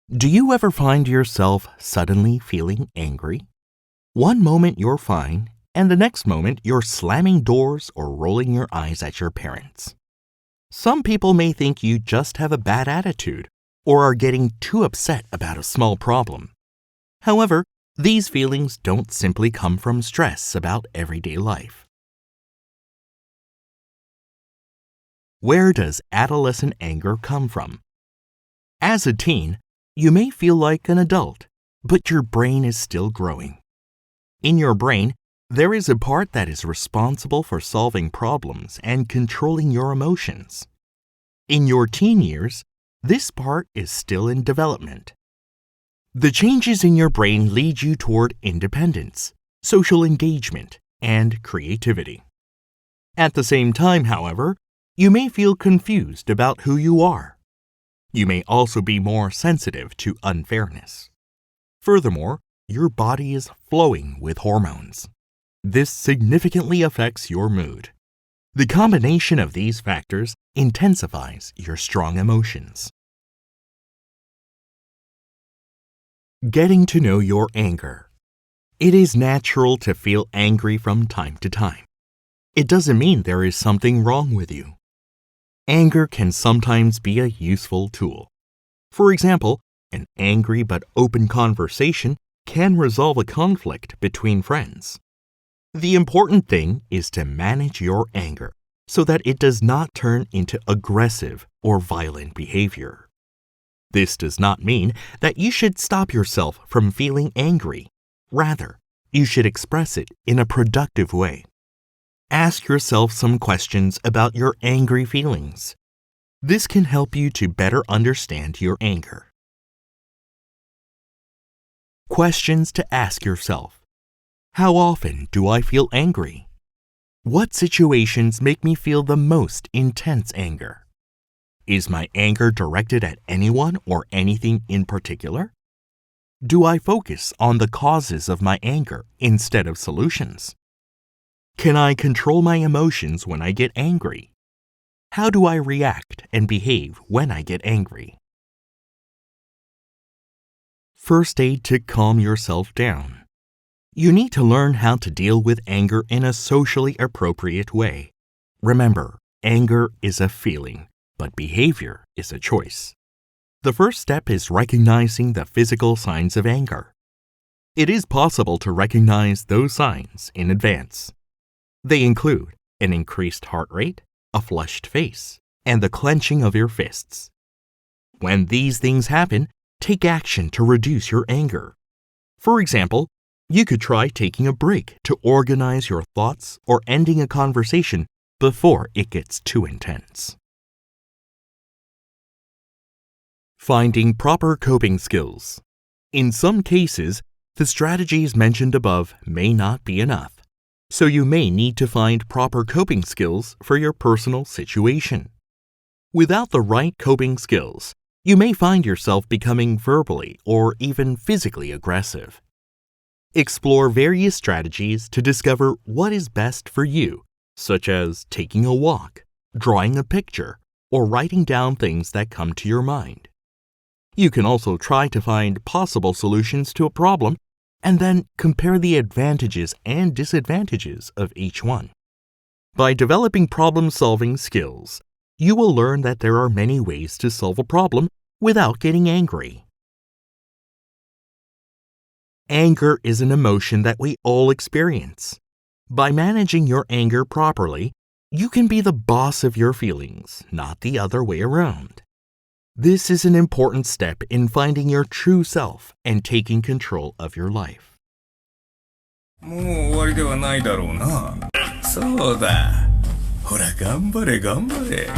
Do you ever find yourself suddenly feeling angry? One moment you're fine, and the next moment you're slamming doors or rolling your eyes at your parents. Some people may think you just have a bad attitude or are getting too upset about a small problem. However, these feelings don't simply come from stress about everyday life. Where does adolescent anger come from? As a teen, you may feel like an adult, but your brain is still growing. In your brain, there is a part that is responsible for solving problems and controlling your emotions. In your teen years, this part is still in development. The changes in your brain lead you toward independence, social engagement, and creativity. At the same time, however, you may feel confused about who you are. You may also be more sensitive to unfairness. Furthermore, your body is flowing with hormones. This significantly affects your mood. The combination of these factors intensifies your strong emotions. Getting to know your anger. It is natural to feel angry from time to time. It doesn't mean there is something wrong with you. Anger can sometimes be a useful tool. For example, an angry but open conversation can resolve a conflict between friends. The important thing is to manage your anger so that it does not turn into aggressive or violent behavior. This does not mean that you should stop yourself from feeling angry. Rather, you should express it in a productive way. Ask yourself some questions about your angry feelings. This can help you to better understand your anger. Questions to ask yourself. How often do I feel angry? What situations make me feel the most intense anger? Is my anger directed at anyone or anything in particular? Do I focus on the causes of my anger instead of solutions? Can I control my emotions when I get angry? How do I react and behave when I get angry? First aid to calm yourself down. You need to learn how to deal with anger in a socially appropriate way. Remember, anger is a feeling, but behavior is a choice. The first step is recognizing the physical signs of anger. It is possible to recognize those signs in advance. They include an increased heart rate, a flushed face, and the clenching of your fists. When these things happen, take action to reduce your anger. For example, you could try taking a break to organize your thoughts or ending a conversation before it gets too intense. Finding proper coping skills. In some cases, the strategies mentioned above may not be enough. So you may need to find proper coping skills for your personal situation. Without the right coping skills, you may find yourself becoming verbally or even physically aggressive. Explore various strategies to discover what is best for you, such as taking a walk, drawing a picture, or writing down things that come to your mind. You can also try to find possible solutions to a problem and then compare the advantages and disadvantages of each one. By developing problem-solving skills, you will learn that there are many ways to solve a problem without getting angry. Anger is an emotion that we all experience. By managing your anger properly, you can be the boss of your feelings, not the other way around. This is an important step in finding your true self and taking control of your life. もう終わりではないだろうな。そうだ。ほら頑張れ頑張れ。